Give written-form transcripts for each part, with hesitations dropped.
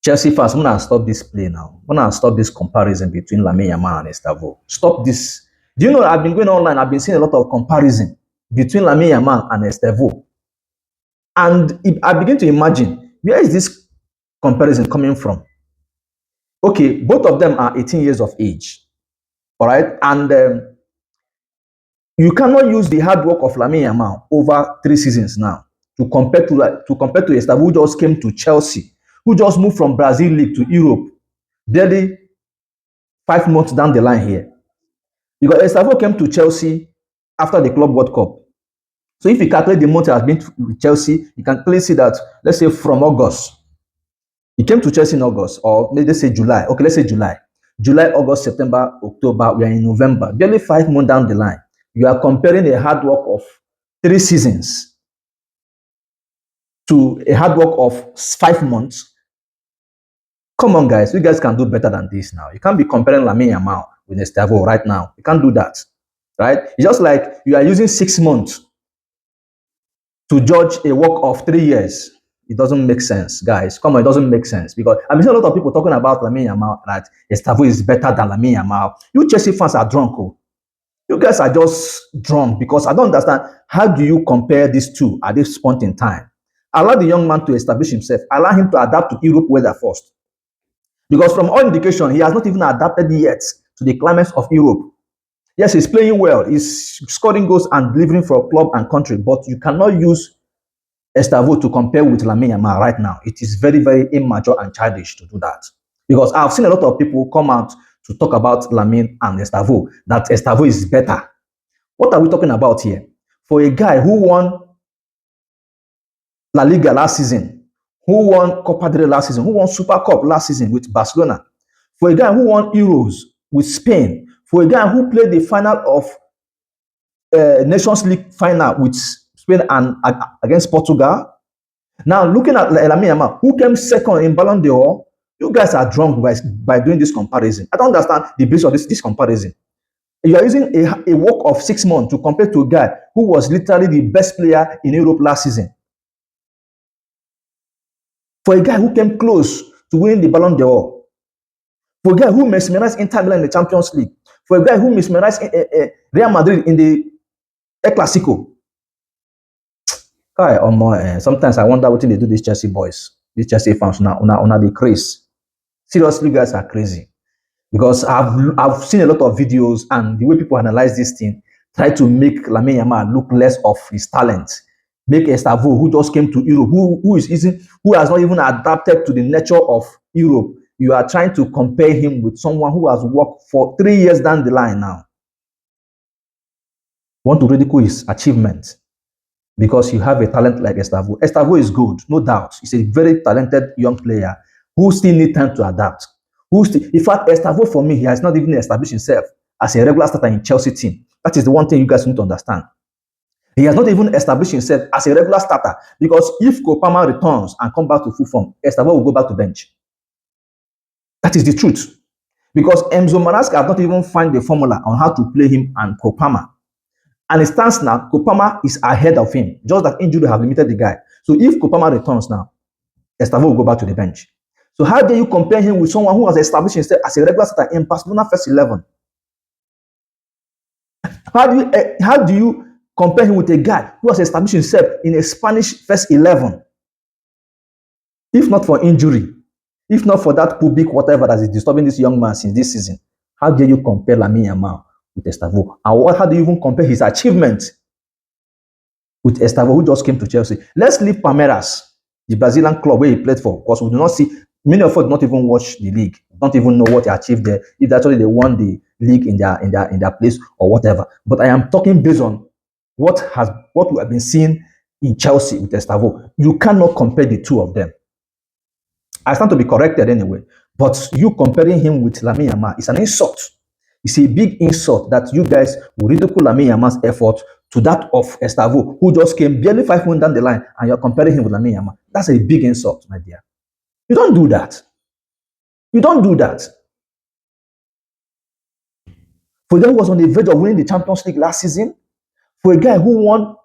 Chelsea fans, I'm gonna stop this play now. I'm gonna stop this comparison between Lamine Yamal and Estêvão. Stop this. Do you know I've been going online? I've been seeing a lot of comparison between Lamine Yamal and Estêvão, and I begin to imagine where is this comparison coming from? Okay, both of them are 18 years of age, all right, and you cannot use the hard work of Lamine Yamal over 3 seasons now to compare to Estêvão, who just came to Chelsea, who just moved from Brazil League to Europe, barely 5 months down the line here. Because Estêvão came to Chelsea after the Club World Cup. So if you calculate the month he has been to Chelsea, you can clearly see that, let's say from August, he came to Chelsea in August, or let's say July. Okay, let's say July. July, August, September, October, we are in November. Barely 5 months down the line. You are comparing a hard work of 3 seasons to a hard work of 5 months. Come on, guys. You guys can do better than this now. You can't be comparing Lamine Yamal with Estêvão right now. You can't do that. Right? It's just like you are using 6 months to judge a work of 3 years. It doesn't make sense, guys. Come on, it doesn't make sense. Because I've seen a lot of people talking about Lamine Yamal, that Estêvão is better than Lamine Yamal. You Chelsea fans are drunk. Oh. You guys are just drunk, because I don't understand. How do you compare these two at this point in time? Allow the young man to establish himself. Allow him to adapt to Europe weather first. Because from all indication, he has not even adapted yet to the climates of Europe. Yes, he's playing well. He's scoring goals and delivering for club and country. But you cannot use Estêvão to compare with Lamine Yamal right now. It is very, very immature and childish to do that. Because I've seen a lot of people come out to talk about Lamine and Estêvão, that Estêvão is better. What are we talking about here? For a guy who won La Liga last season, who won Copa del Rey last season, who won Super Cup last season with Barcelona, for a guy who won Euros with Spain, for a guy who played the final of Nations League final with Spain and against Portugal. Now looking at Lamine Yamal, who came second in Ballon d'Or, you guys are drunk by doing this comparison. I don't understand the basis of this comparison. You are using a work of 6 months to compare to a guy who was literally the best player in Europe last season. For a guy who came close to winning the Ballon d'Or, for a guy who mesmerized Inter Milan in the Champions League, for a guy who mesmerized Real Madrid in the El Clasico. Sometimes I wonder what they do these Chelsea boys, these Chelsea fans now the craze. Seriously, you guys are crazy. Because I've seen a lot of videos, and the way people analyze this thing, try to make Lamine Yamal look less of his talent. Make Estêvão, who just came to Europe, who has not even adapted to the nature of Europe. You are trying to compare him with someone who has worked for 3 years down the line now. Want to ridicule his achievement because you have a talent like Estêvão. Estêvão is good, no doubt. He's a very talented young player who still needs time to adapt. In fact, Estêvão, for me, he has not even established himself as a regular starter in Chelsea team. That is the one thing you guys need to understand. He has not even established himself as a regular starter, because if Kopama returns and comes back to full form, Estêvão will go back to bench. That is the truth. Because Enzo Maresca has not even found the formula on how to play him and Kopama. And it stands now, Kopama is ahead of him. Just that injury have limited the guy. So if Kopama returns now, Estêvão will go back to the bench. So how do you compare him with someone who has established himself as a regular starter in Barcelona first 11? How do you compare him with a guy who has established himself in a Spanish first 11? If not for injury, if not for that pubic whatever that is disturbing this young man since this season, how dare you compare Lamine Yamal with Estêvão? And how do you even compare his achievement with Estêvão, who just came to Chelsea? Let's leave Palmeiras, the Brazilian club where he played for, because we do not see, many of us do not even watch the league, don't even know what he achieved there, if actually they won the league in their place or whatever. But I am talking based on what we have been seeing in Chelsea with Estêvão. You cannot compare the two of them. I stand to be corrected anyway, but you comparing him with Lamine Yamal is an insult. It's a big insult that you guys will ridicule Lamine Yamal's effort to that of Estêvão, who just came barely 5 months down the line, and you're comparing him with Lamine Yamal. That's a big insult, my dear. You don't do that. You don't do that. For a guy who was on the verge of winning the Champions League last season, for a guy who won,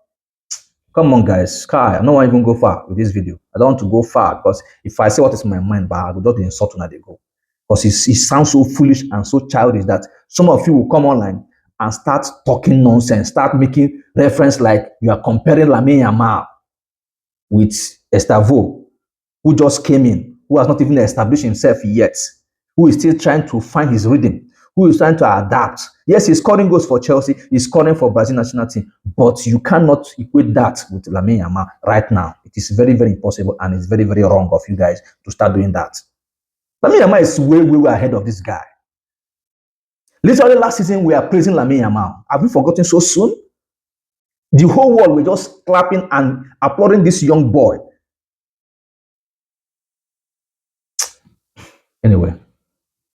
come on, guys, I'm not even go far with this video. I don't want to go far because if I say what is in my mind, but I will just insult when they go. Because it sounds so foolish and so childish that some of you will come online and start talking nonsense, start making reference like you are comparing Lamine Yamal with Estêvão, who just came in, who has not even established himself yet, who is still trying to find his rhythm, who is trying to adapt. Yes, he's scoring goals for Chelsea, he's scoring for Brazil national team, but you cannot equate that with Lamine Yamal right now. It is very, very impossible, and it's very, very wrong of you guys to start doing that. Lamine Yamal is way, way, way ahead of this guy. Literally last season, we are praising Lamine Yamal. Have we forgotten so soon? The whole world were just clapping and applauding this young boy. Anyway.